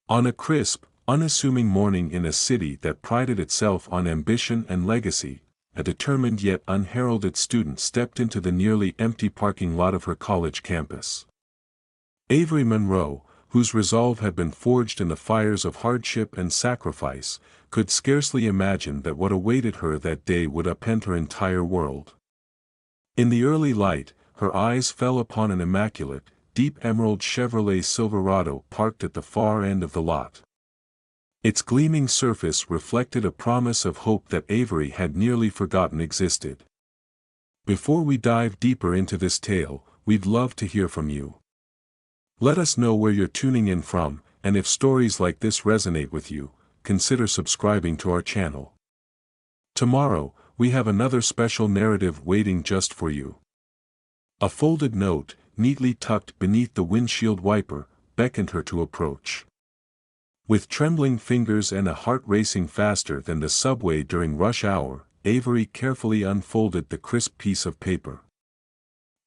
On a crisp, unassuming morning in a city that prided itself on ambition and legacy, a determined yet unheralded student stepped into the nearly empty parking lot of her college campus. Avery Monroe, whose resolve had been forged in the fires of hardship and sacrifice, could scarcely imagine that what awaited her that day would upend her entire world. In the early light, her eyes fell upon an immaculate, deep emerald Chevrolet Silverado parked at the far end of the lot. Its gleaming surface reflected a promise of hope that Avery had nearly forgotten existed. Before we dive deeper into this tale, we'd love to hear from you. Let us know where you're tuning in from, and if stories like this resonate with you, consider subscribing to our channel. Tomorrow, we have another special narrative waiting just for you. A folded note, neatly tucked beneath the windshield wiper, beckoned her to approach. With trembling fingers and a heart racing faster than the subway during rush hour, Avery carefully unfolded the crisp piece of paper.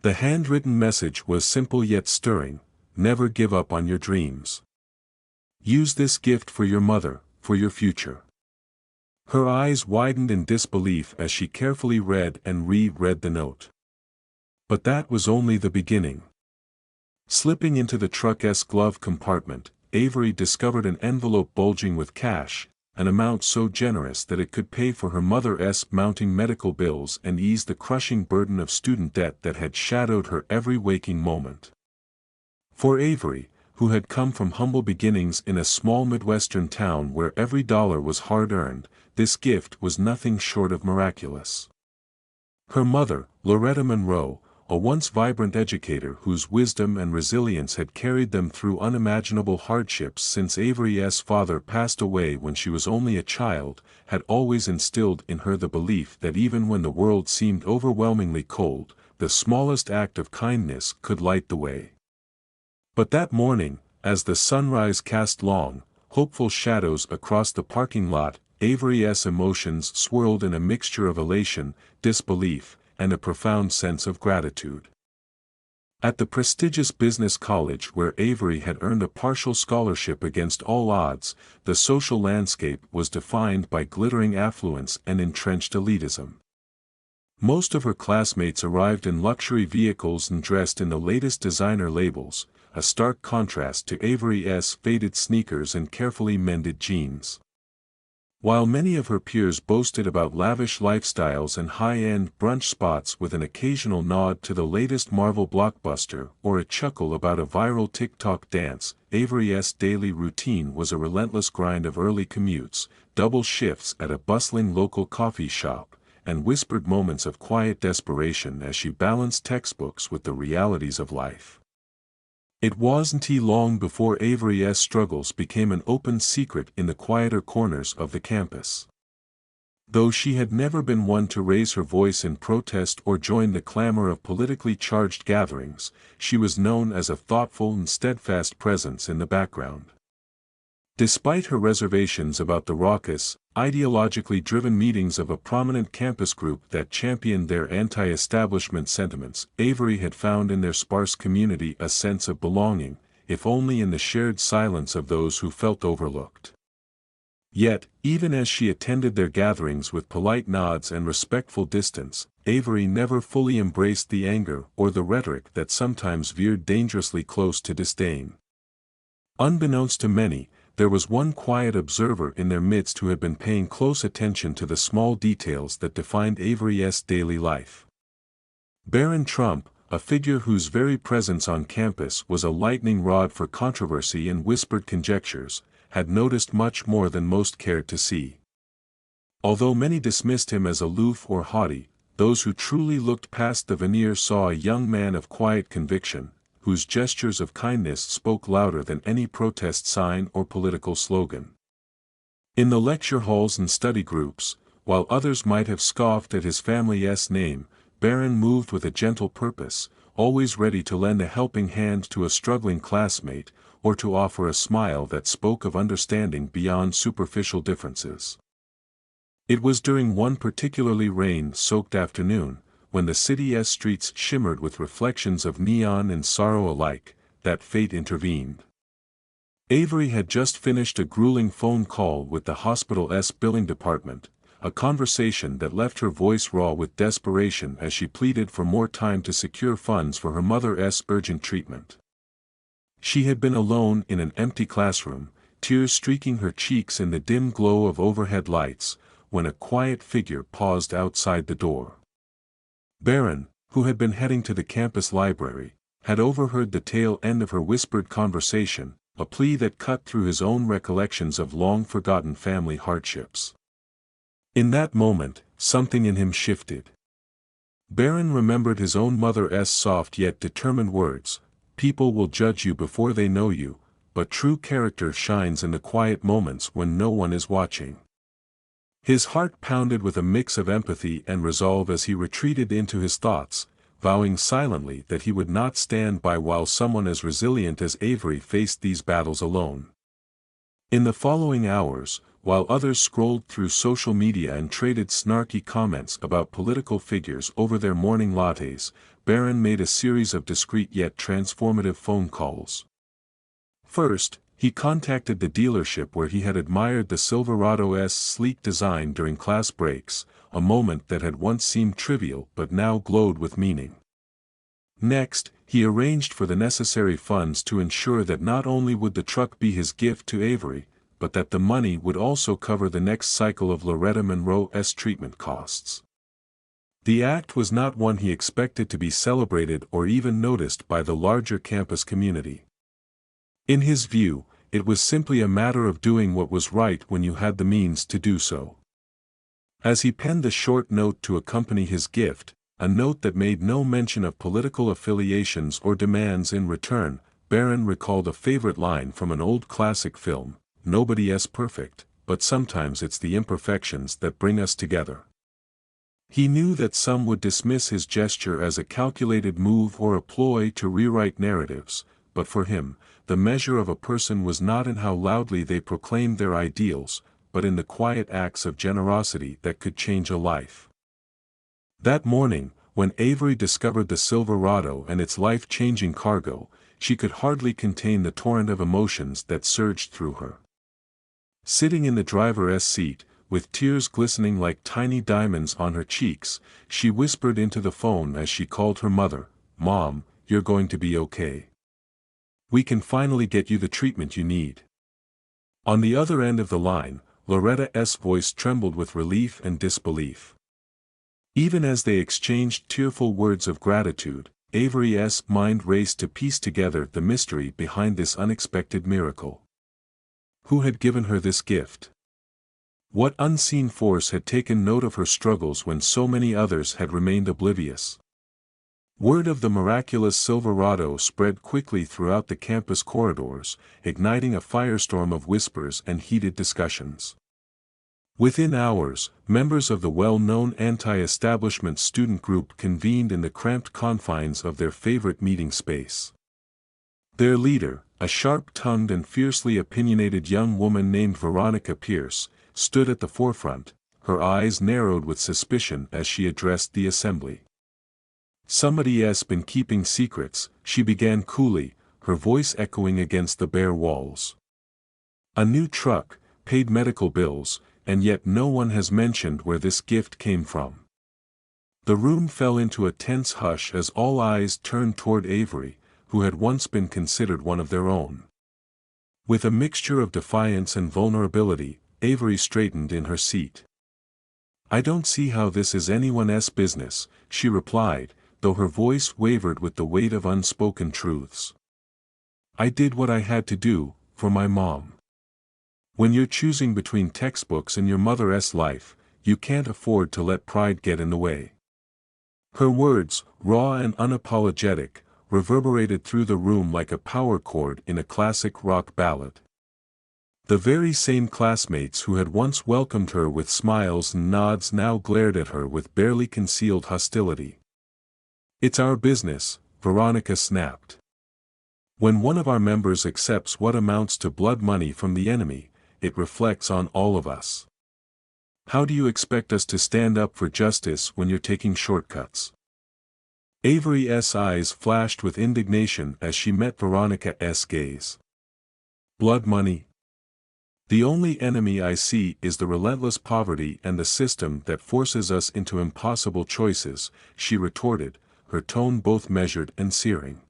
The handwritten message was simple yet stirring: never give up on your dreams. Use this gift for your mother, for your future. Her eyes widened in disbelief as she carefully read and re-read the note. But that was only the beginning. Slipping into the truck's glove compartment, Avery discovered an envelope bulging with cash, an amount so generous that it could pay for her mother's mounting medical bills and ease the crushing burden of student debt that had shadowed her every waking moment. For Avery, who had come from humble beginnings in a small Midwestern town where every dollar was hard-earned, this gift was nothing short of miraculous. Her mother, Loretta Monroe, a once vibrant educator whose wisdom and resilience had carried them through unimaginable hardships since Avery's father passed away when she was only a child, had always instilled in her the belief that even when the world seemed overwhelmingly cold, the smallest act of kindness could light the way. But that morning, as the sunrise cast long, hopeful shadows across the parking lot, Avery's emotions swirled in a mixture of elation, disbelief, and a profound sense of gratitude. At the prestigious business college where Avery had earned a partial scholarship against all odds, the social landscape was defined by glittering affluence and entrenched elitism. Most of her classmates arrived in luxury vehicles and dressed in the latest designer labels, a stark contrast to Avery's faded sneakers and carefully mended jeans. While many of her peers boasted about lavish lifestyles and high-end brunch spots with an occasional nod to the latest Marvel blockbuster or a chuckle about a viral TikTok dance, Avery's daily routine was a relentless grind of early commutes, double shifts at a bustling local coffee shop, and whispered moments of quiet desperation as she balanced textbooks with the realities of life. It wasn't long before Avery's struggles became an open secret in the quieter corners of the campus. Though she had never been one to raise her voice in protest or join the clamor of politically charged gatherings, she was known as a thoughtful and steadfast presence in the background. Despite her reservations about the raucous, ideologically driven meetings of a prominent campus group that championed their anti-establishment sentiments, Avery had found in their sparse community a sense of belonging, if only in the shared silence of those who felt overlooked. Yet, even as she attended their gatherings with polite nods and respectful distance, Avery never fully embraced the anger or the rhetoric that sometimes veered dangerously close to disdain. Unbeknownst to many, there was one quiet observer in their midst who had been paying close attention to the small details that defined Avery's daily life. Barron Trump, a figure whose very presence on campus was a lightning rod for controversy and whispered conjectures, had noticed much more than most cared to see. Although many dismissed him as aloof or haughty, those who truly looked past the veneer saw a young man of quiet conviction, whose gestures of kindness spoke louder than any protest sign or political slogan. In the lecture halls and study groups, while others might have scoffed at his family's name, Barron moved with a gentle purpose, always ready to lend a helping hand to a struggling classmate, or to offer a smile that spoke of understanding beyond superficial differences. It was during one particularly rain-soaked afternoon, when the city's streets shimmered with reflections of neon and sorrow alike, that fate intervened. Avery had just finished a grueling phone call with the hospital's billing department, a conversation that left her voice raw with desperation as she pleaded for more time to secure funds for her mother's urgent treatment. She had been alone in an empty classroom, tears streaking her cheeks in the dim glow of overhead lights, when a quiet figure paused outside the door. Barron, who had been heading to the campus library, had overheard the tail end of her whispered conversation, a plea that cut through his own recollections of long-forgotten family hardships. In that moment, something in him shifted. Barron remembered his own mother's soft yet determined words, "People will judge you before they know you, but true character shines in the quiet moments when no one is watching." His heart pounded with a mix of empathy and resolve as he retreated into his thoughts, vowing silently that he would not stand by while someone as resilient as Avery faced these battles alone. In the following hours, while others scrolled through social media and traded snarky comments about political figures over their morning lattes, Barron made a series of discreet yet transformative phone calls. First, he contacted the dealership where he had admired the Silverado's sleek design during class breaks, a moment that had once seemed trivial but now glowed with meaning. Next, he arranged for the necessary funds to ensure that not only would the truck be his gift to Avery, but that the money would also cover the next cycle of Avery Monroe's treatment costs. The act was not one he expected to be celebrated or even noticed by the larger campus community. In his view, it was simply a matter of doing what was right when you had the means to do so. As he penned the short note to accompany his gift, a note that made no mention of political affiliations or demands in return, Barron recalled a favorite line from an old classic film, "Nobody's perfect, but sometimes it's the imperfections that bring us together." He knew that some would dismiss his gesture as a calculated move or a ploy to rewrite narratives, but for him, the measure of a person was not in how loudly they proclaimed their ideals, but in the quiet acts of generosity that could change a life. That morning, when Avery discovered the Silverado and its life-changing cargo, she could hardly contain the torrent of emotions that surged through her. Sitting in the driver's seat, with tears glistening like tiny diamonds on her cheeks, she whispered into the phone as she called her mother, "Mom, you're going to be okay. We can finally get you the treatment you need." On the other end of the line, Loretta's voice trembled with relief and disbelief. Even as they exchanged tearful words of gratitude, Avery's mind raced to piece together the mystery behind this unexpected miracle. Who had given her this gift? What unseen force had taken note of her struggles when so many others had remained oblivious? Word of the miraculous Silverado spread quickly throughout the campus corridors, igniting a firestorm of whispers and heated discussions. Within hours, members of the well-known anti-establishment student group convened in the cramped confines of their favorite meeting space. Their leader, a sharp-tongued and fiercely opinionated young woman named Veronica Pierce, stood at the forefront, her eyes narrowed with suspicion as she addressed the assembly. "Somebody's been keeping secrets," she began coolly, her voice echoing against the bare walls. "A new truck, paid medical bills, and yet no one has mentioned where this gift came from." The room fell into a tense hush as all eyes turned toward Avery, who had once been considered one of their own. With a mixture of defiance and vulnerability, Avery straightened in her seat. "I don't see how this is anyone's business," she replied, though her voice wavered with the weight of unspoken truths. "I did what I had to do, for my mom. When you're choosing between textbooks and your mother's life, you can't afford to let pride get in the way." Her words, raw and unapologetic, reverberated through the room like a power chord in a classic rock ballad. The very same classmates who had once welcomed her with smiles and nods now glared at her with barely concealed hostility. "It's our business," Veronica snapped. "When one of our members accepts what amounts to blood money from the enemy, it reflects on all of us. How do you expect us to stand up for justice when you're taking shortcuts?" Avery's eyes flashed with indignation as she met Veronica's gaze. Blood money. The only enemy I see is the relentless poverty and the system that forces us into impossible choices, she retorted, her tone both measured and searing.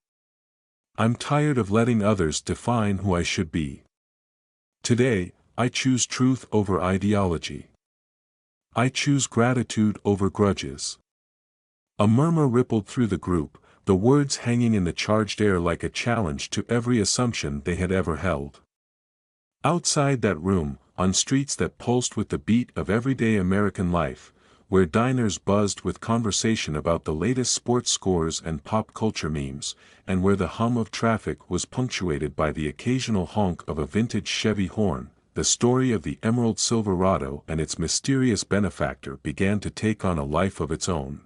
I'm tired of letting others define who I should be. Today, I choose truth over ideology. I choose gratitude over grudges. A murmur rippled through the group, the words hanging in the charged air like a challenge to every assumption they had ever held. Outside that room, on streets that pulsed with the beat of everyday American life, where diners buzzed with conversation about the latest sports scores and pop culture memes, and where the hum of traffic was punctuated by the occasional honk of a vintage Chevy horn, the story of the Emerald Silverado and its mysterious benefactor began to take on a life of its own.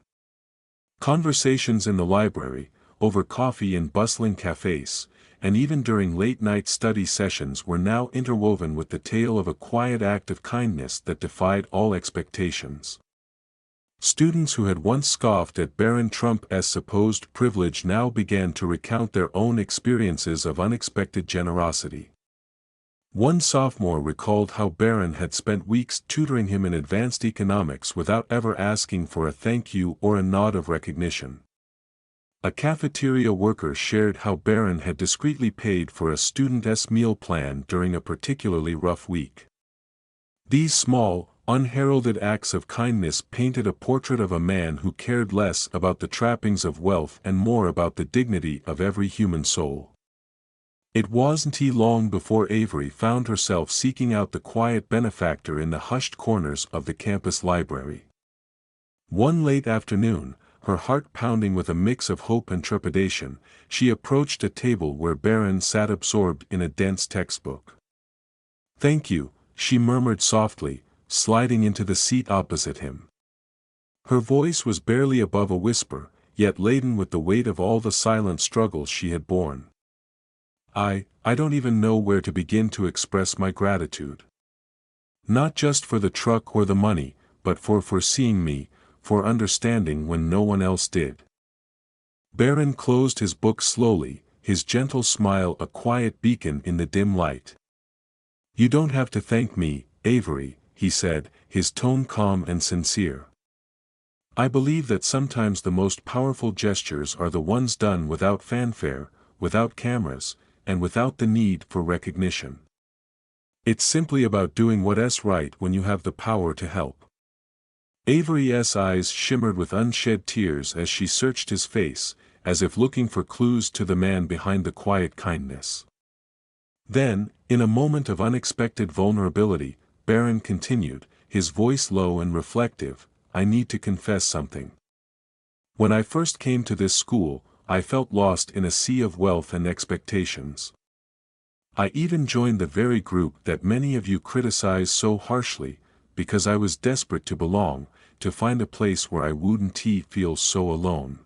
Conversations in the library, over coffee in bustling cafes, and even during late-night study sessions were now interwoven with the tale of a quiet act of kindness that defied all expectations. Students who had once scoffed at Barron Trump's supposed privilege now began to recount their own experiences of unexpected generosity. One sophomore recalled how Barron had spent weeks tutoring him in advanced economics without ever asking for a thank you or a nod of recognition. A cafeteria worker shared how Barron had discreetly paid for a student's meal plan during a particularly rough week. These small, unheralded acts of kindness painted a portrait of a man who cared less about the trappings of wealth and more about the dignity of every human soul. It wasn't long before Avery found herself seeking out the quiet benefactor in the hushed corners of the campus library. One late afternoon, her heart pounding with a mix of hope and trepidation, she approached a table where Barron sat absorbed in a dense textbook. "Thank you," she murmured softly, sliding into the seat opposite him. Her voice was barely above a whisper, yet laden with the weight of all the silent struggles she had borne. I don't even know where to begin to express my gratitude. Not just for the truck or the money, but for seeing me, for understanding when no one else did." Barron closed his book slowly, his gentle smile a quiet beacon in the dim light. "You don't have to thank me, Avery," he said, his tone calm and sincere. "I believe that sometimes the most powerful gestures are the ones done without fanfare, without cameras, and without the need for recognition. It's simply about doing what's right when you have the power to help." Avery's eyes shimmered with unshed tears as she searched his face, as if looking for clues to the man behind the quiet kindness. Then, in a moment of unexpected vulnerability, Barron continued, his voice low and reflective, "I need to confess something. When I first came to this school, I felt lost in a sea of wealth and expectations. I even joined the very group that many of you criticize so harshly, because I was desperate to belong, to find a place where I wouldn't feel so alone.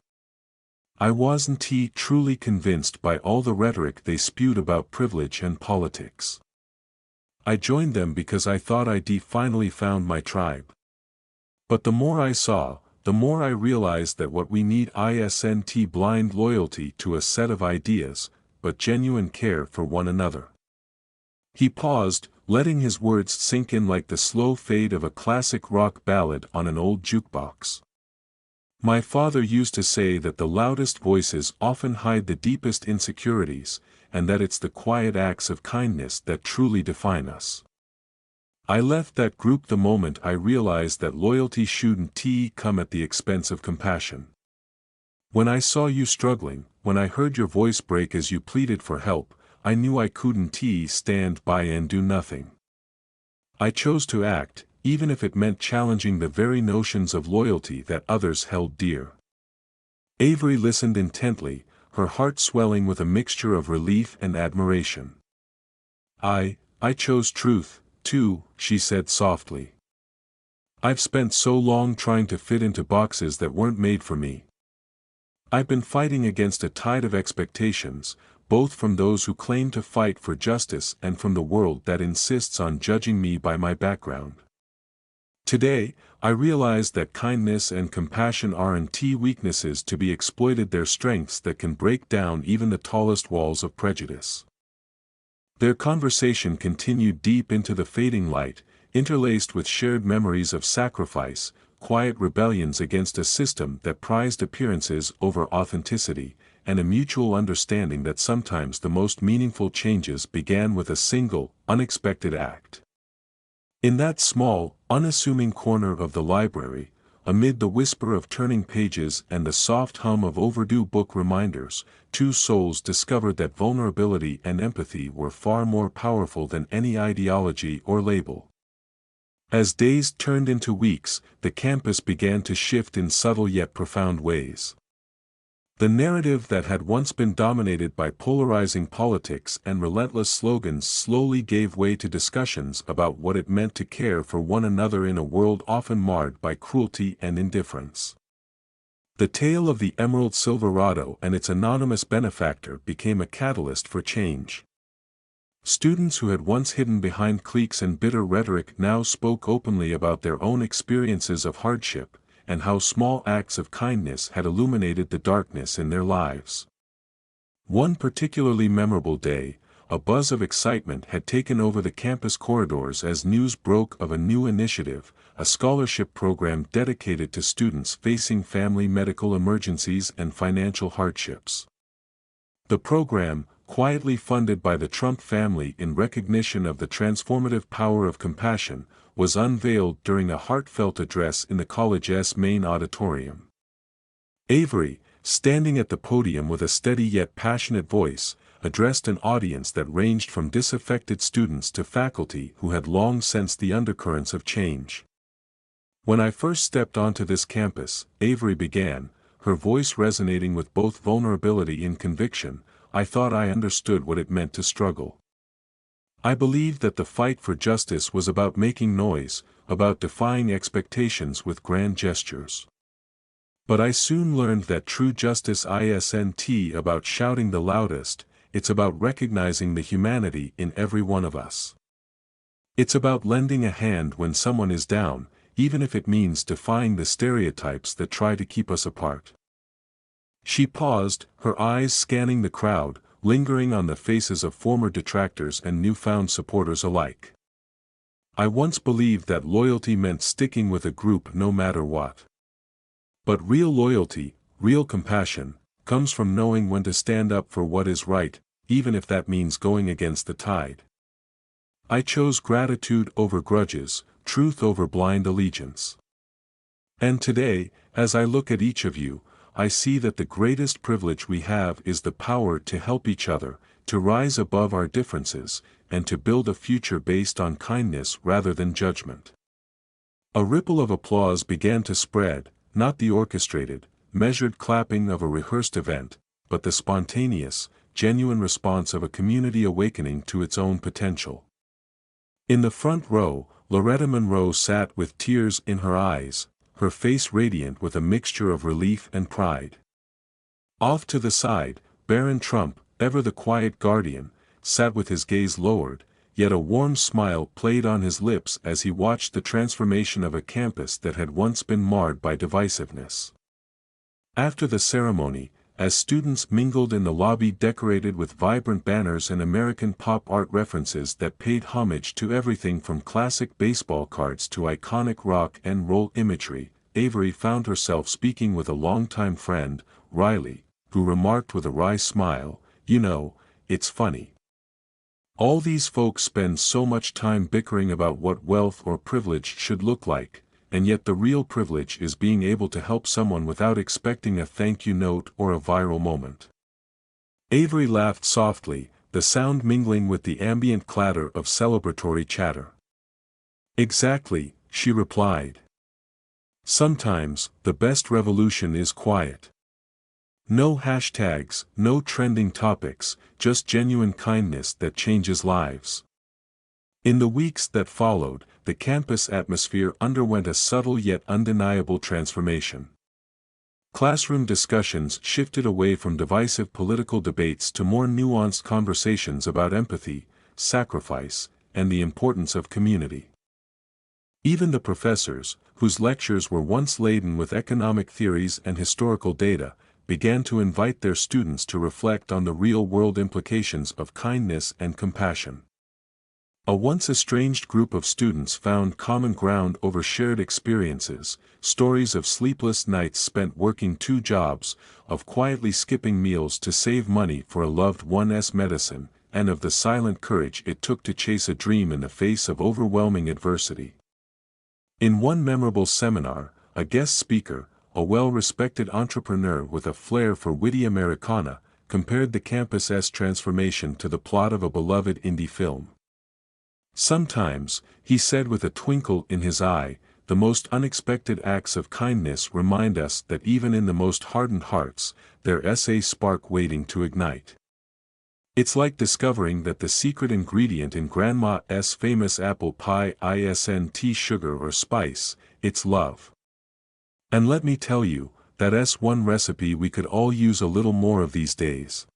I wasn't truly convinced by all the rhetoric they spewed about privilege and politics. I joined them because I thought I'd finally found my tribe. But the more I saw, the more I realized that what we need isn't blind loyalty to a set of ideas, but genuine care for one another." He paused, letting his words sink in like the slow fade of a classic rock ballad on an old jukebox. "My father used to say that the loudest voices often hide the deepest insecurities, and that it's the quiet acts of kindness that truly define us. I left that group the moment I realized that loyalty shouldn't come at the expense of compassion. When I saw you struggling, when I heard your voice break as you pleaded for help, I knew I couldn't stand by and do nothing. I chose to act, even if it meant challenging the very notions of loyalty that others held dear." Avery listened intently, her heart swelling with a mixture of relief and admiration. I chose truth, too," she said softly. "I've spent so long trying to fit into boxes that weren't made for me. I've been fighting against a tide of expectations, both from those who claim to fight for justice and from the world that insists on judging me by my background. Today, I realize that kindness and compassion aren't weaknesses to be exploited, they're strengths that can break down even the tallest walls of prejudice. Their conversation continued deep into the fading light, interlaced with shared memories of sacrifice, quiet rebellions against a system that prized appearances over authenticity, and a mutual understanding that sometimes the most meaningful changes began with a single, unexpected act. In that small, unassuming corner of the library, amid the whisper of turning pages and the soft hum of overdue book reminders, two souls discovered that vulnerability and empathy were far more powerful than any ideology or label. As days turned into weeks, the campus began to shift in subtle yet profound ways. The narrative that had once been dominated by polarizing politics and relentless slogans slowly gave way to discussions about what it meant to care for one another in a world often marred by cruelty and indifference. The tale of the Emerald Silverado and its anonymous benefactor became a catalyst for change. Students who had once hidden behind cliques and bitter rhetoric now spoke openly about their own experiences of hardship, and how small acts of kindness had illuminated the darkness in their lives. One particularly memorable day, a buzz of excitement had taken over the campus corridors as news broke of a new initiative, a scholarship program dedicated to students facing family medical emergencies and financial hardships. The program, quietly funded by the Trump family in recognition of the transformative power of compassion, was unveiled during a heartfelt address in the college's main auditorium. Avery, standing at the podium with a steady yet passionate voice, addressed an audience that ranged from disaffected students to faculty who had long sensed the undercurrents of change. "When I first stepped onto this campus," Avery began, her voice resonating with both vulnerability and conviction, "I thought I understood what it meant to struggle. I believed that the fight for justice was about making noise, about defying expectations with grand gestures. But I soon learned that true justice isn't about shouting the loudest, it's about recognizing the humanity in every one of us. It's about lending a hand when someone is down, even if it means defying the stereotypes that try to keep us apart." She paused, her eyes scanning the crowd, lingering on the faces of former detractors and newfound supporters alike. "I once believed that loyalty meant sticking with a group no matter what. But real loyalty, real compassion, comes from knowing when to stand up for what is right, even if that means going against the tide. I chose gratitude over grudges, truth over blind allegiance. And today, as I look at each of you, I see that the greatest privilege we have is the power to help each other, to rise above our differences, and to build a future based on kindness rather than judgment." A ripple of applause began to spread, not the orchestrated, measured clapping of a rehearsed event, but the spontaneous, genuine response of a community awakening to its own potential. In the front row, Loretta Monroe sat with tears in her eyes, her face radiant with a mixture of relief and pride. Off to the side, Barron Trump, ever the quiet guardian, sat with his gaze lowered, yet a warm smile played on his lips as he watched the transformation of a campus that had once been marred by divisiveness. After the ceremony, as students mingled in the lobby decorated with vibrant banners and American pop art references that paid homage to everything from classic baseball cards to iconic rock and roll imagery, Avery found herself speaking with a longtime friend, Riley, who remarked with a wry smile, "You know, it's funny. All these folks spend so much time bickering about what wealth or privilege should look like, and yet the real privilege is being able to help someone without expecting a thank you note or a viral moment." Avery laughed softly, the sound mingling with the ambient clatter of celebratory chatter. "Exactly," she replied. "Sometimes, the best revolution is quiet. No hashtags, no trending topics, just genuine kindness that changes lives." In the weeks that followed, the campus atmosphere underwent a subtle yet undeniable transformation. Classroom discussions shifted away from divisive political debates to more nuanced conversations about empathy, sacrifice, and the importance of community. Even the professors, whose lectures were once laden with economic theories and historical data, began to invite their students to reflect on the real-world implications of kindness and compassion. A once estranged group of students found common ground over shared experiences, stories of sleepless nights spent working 2 jobs, of quietly skipping meals to save money for a loved one's medicine, and of the silent courage it took to chase a dream in the face of overwhelming adversity. In one memorable seminar, a guest speaker, a well-respected entrepreneur with a flair for witty Americana, compared the campus's transformation to the plot of a beloved indie film. Sometimes, he said with a twinkle in his eye, the most unexpected acts of kindness remind us that even in the most hardened hearts, there's a spark waiting to ignite. It's like discovering that the secret ingredient in Grandma's famous apple pie isn't sugar or spice, it's love. And let me tell you, that's one recipe we could all use a little more of these days.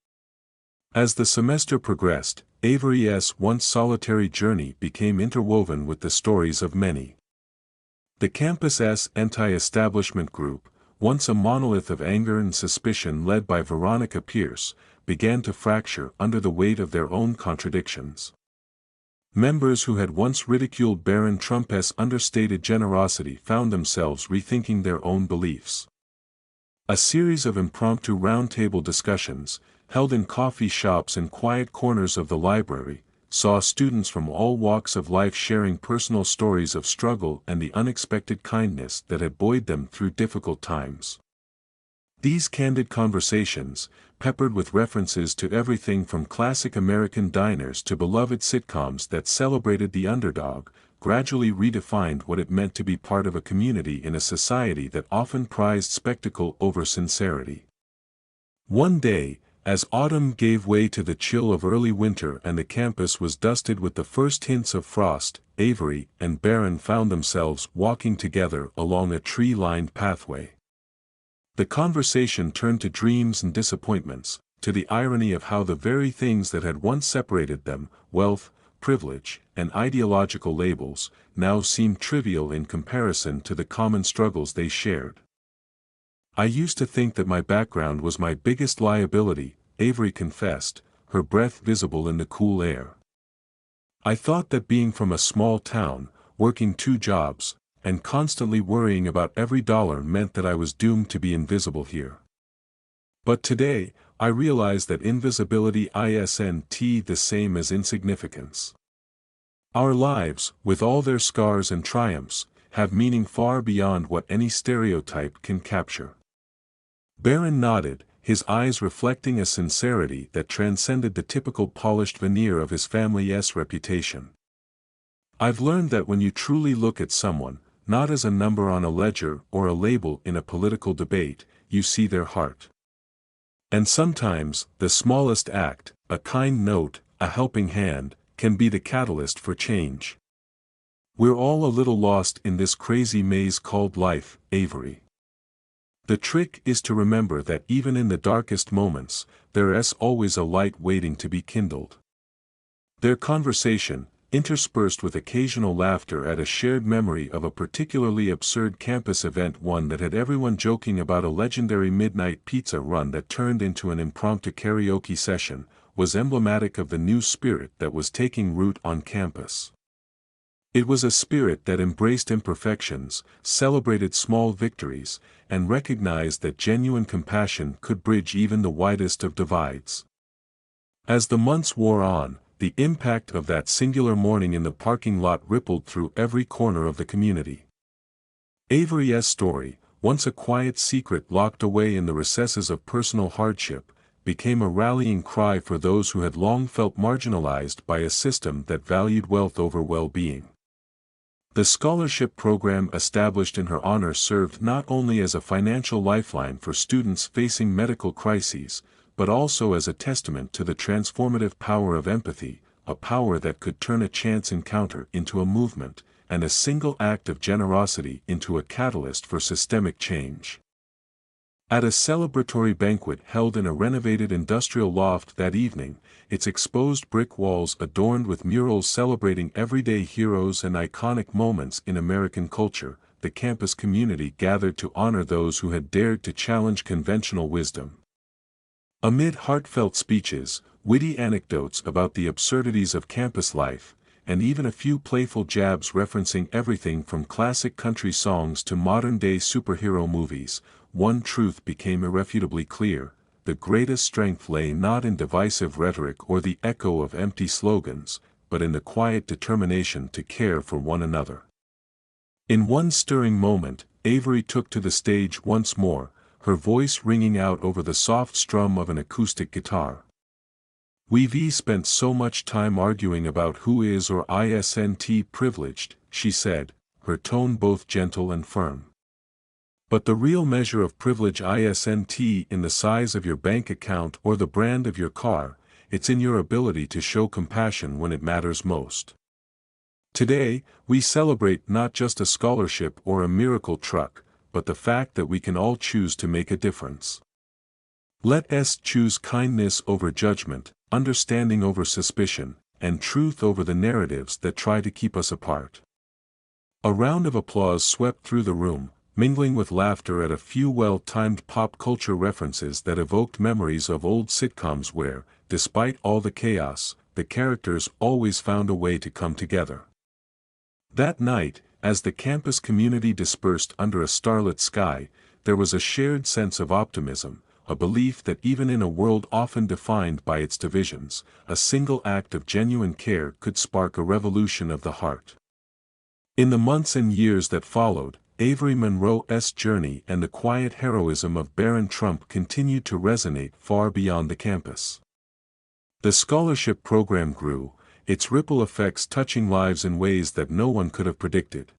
As the semester progressed, Avery's once solitary journey became interwoven with the stories of many. The campus's anti-establishment group, once a monolith of anger and suspicion led by Veronica Pierce, began to fracture under the weight of their own contradictions. Members who had once ridiculed Barron Trump's understated generosity found themselves rethinking their own beliefs. A series of impromptu roundtable discussions, held in coffee shops and quiet corners of the library, saw students from all walks of life sharing personal stories of struggle and the unexpected kindness that had buoyed them through difficult times. These candid conversations, peppered with references to everything from classic American diners to beloved sitcoms that celebrated the underdog, gradually redefined what it meant to be part of a community in a society that often prized spectacle over sincerity. One day, as autumn gave way to the chill of early winter and the campus was dusted with the first hints of frost, Avery and Barron found themselves walking together along a tree-lined pathway. The conversation turned to dreams and disappointments, to the irony of how the very things that had once separated them, wealth, privilege, and ideological labels, now seemed trivial in comparison to the common struggles they shared. "I used to think that my background was my biggest liability," Avery confessed, her breath visible in the cool air. "I thought that being from a small town, working 2 jobs, and constantly worrying about every dollar meant that I was doomed to be invisible here. But today, I realize that invisibility isn't the same as insignificance. Our lives, with all their scars and triumphs, have meaning far beyond what any stereotype can capture." Barron nodded, his eyes reflecting a sincerity that transcended the typical polished veneer of his family's reputation. "I've learned that when you truly look at someone, not as a number on a ledger or a label in a political debate, you see their heart. And sometimes, the smallest act, a kind note, a helping hand, can be the catalyst for change. We're all a little lost in this crazy maze called life, Avery. The trick is to remember that even in the darkest moments, there's always a light waiting to be kindled." Their conversation, interspersed with occasional laughter at a shared memory of a particularly absurd campus event, one that had everyone joking about a legendary midnight pizza run that turned into an impromptu karaoke session, was emblematic of the new spirit that was taking root on campus. It was a spirit that embraced imperfections, celebrated small victories, and recognized that genuine compassion could bridge even the widest of divides. As the months wore on, the impact of that singular morning in the parking lot rippled through every corner of the community. Avery's story, once a quiet secret locked away in the recesses of personal hardship, became a rallying cry for those who had long felt marginalized by a system that valued wealth over well-being. The scholarship program established in her honor served not only as a financial lifeline for students facing medical crises, but also as a testament to the transformative power of empathy, a power that could turn a chance encounter into a movement, and a single act of generosity into a catalyst for systemic change. At a celebratory banquet held in a renovated industrial loft that evening, its exposed brick walls adorned with murals celebrating everyday heroes and iconic moments in American culture, the campus community gathered to honor those who had dared to challenge conventional wisdom. Amid heartfelt speeches, witty anecdotes about the absurdities of campus life, and even a few playful jabs referencing everything from classic country songs to modern-day superhero movies, one truth became irrefutably clear: the greatest strength lay not in divisive rhetoric or the echo of empty slogans, but in the quiet determination to care for one another. In one stirring moment, Avery took to the stage once more, her voice ringing out over the soft strum of an acoustic guitar. "We've spent so much time arguing about who is or isn't privileged," she said, her tone both gentle and firm. "But the real measure of privilege isn't in the size of your bank account or the brand of your car, it's in your ability to show compassion when it matters most. Today, we celebrate not just a scholarship or a miracle truck, but the fact that we can all choose to make a difference. Let us choose kindness over judgment, understanding over suspicion, and truth over the narratives that try to keep us apart." A round of applause swept through the room, mingling with laughter at a few well-timed pop culture references that evoked memories of old sitcoms where, despite all the chaos, the characters always found a way to come together. That night, as the campus community dispersed under a starlit sky, there was a shared sense of optimism, a belief that even in a world often defined by its divisions, a single act of genuine care could spark a revolution of the heart. In the months and years that followed, Avery Monroe's journey and the quiet heroism of Barron Trump continued to resonate far beyond the campus. The scholarship program grew, its ripple effects touching lives in ways that no one could have predicted.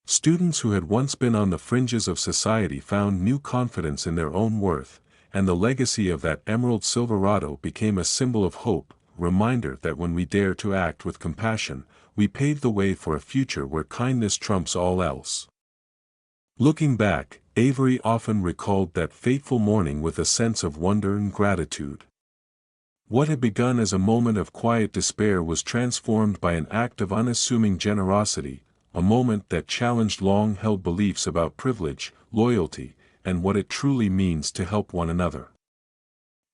Students who had once been on the fringes of society found new confidence in their own worth, and the legacy of that Emerald Silverado became a symbol of hope, reminder that when we dare to act with compassion, we pave the way for a future where kindness trumps all else. Looking back, Avery often recalled that fateful morning with a sense of wonder and gratitude. What had begun as a moment of quiet despair was transformed by an act of unassuming generosity, a moment that challenged long-held beliefs about privilege, loyalty, and what it truly means to help one another.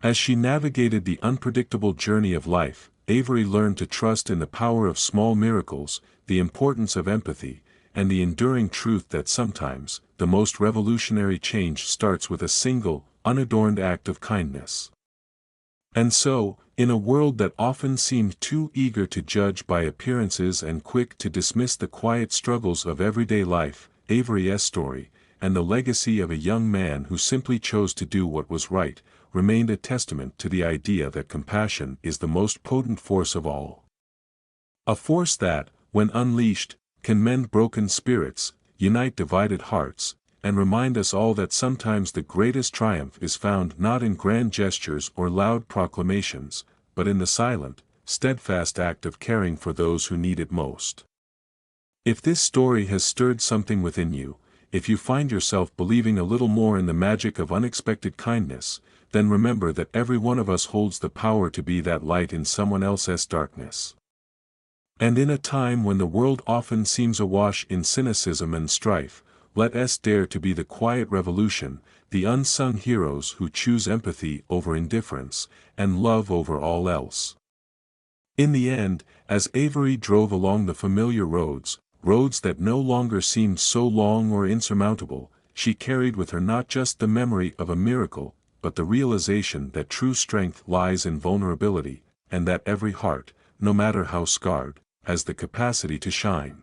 As she navigated the unpredictable journey of life, Avery learned to trust in the power of small miracles, the importance of empathy, and the enduring truth that sometimes, the most revolutionary change starts with a single, unadorned act of kindness. And so, in a world that often seemed too eager to judge by appearances and quick to dismiss the quiet struggles of everyday life, Avery's story, and the legacy of a young man who simply chose to do what was right, remained a testament to the idea that compassion is the most potent force of all. A force that, when unleashed, can mend broken spirits, unite divided hearts, and remind us all that sometimes the greatest triumph is found not in grand gestures or loud proclamations, but in the silent, steadfast act of caring for those who need it most. If this story has stirred something within you, if you find yourself believing a little more in the magic of unexpected kindness, then remember that every one of us holds the power to be that light in someone else's darkness. And in a time when the world often seems awash in cynicism and strife, let us dare to be the quiet revolution, the unsung heroes who choose empathy over indifference, and love over all else. In the end, as Avery drove along the familiar roads that no longer seemed so long or insurmountable, she carried with her not just the memory of a miracle, but the realization that true strength lies in vulnerability, and that every heart, no matter how scarred, has the capacity to shine.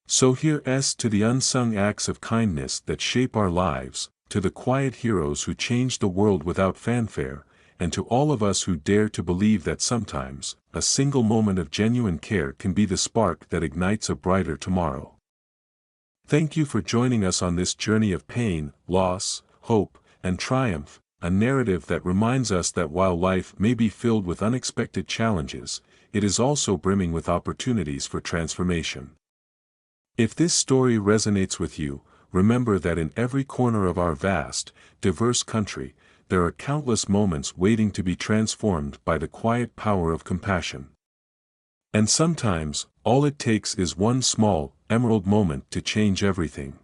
So here's to the unsung acts of kindness that shape our lives, to the quiet heroes who change the world without fanfare, and to all of us who dare to believe that sometimes, a single moment of genuine care can be the spark that ignites a brighter tomorrow. Thank you for joining us on this journey of pain, loss, hope, and triumph, a narrative that reminds us that while life may be filled with unexpected challenges, it is also brimming with opportunities for transformation. If this story resonates with you, remember that in every corner of our vast, diverse country, there are countless moments waiting to be transformed by the quiet power of compassion. And sometimes, all it takes is one small, emerald moment to change everything.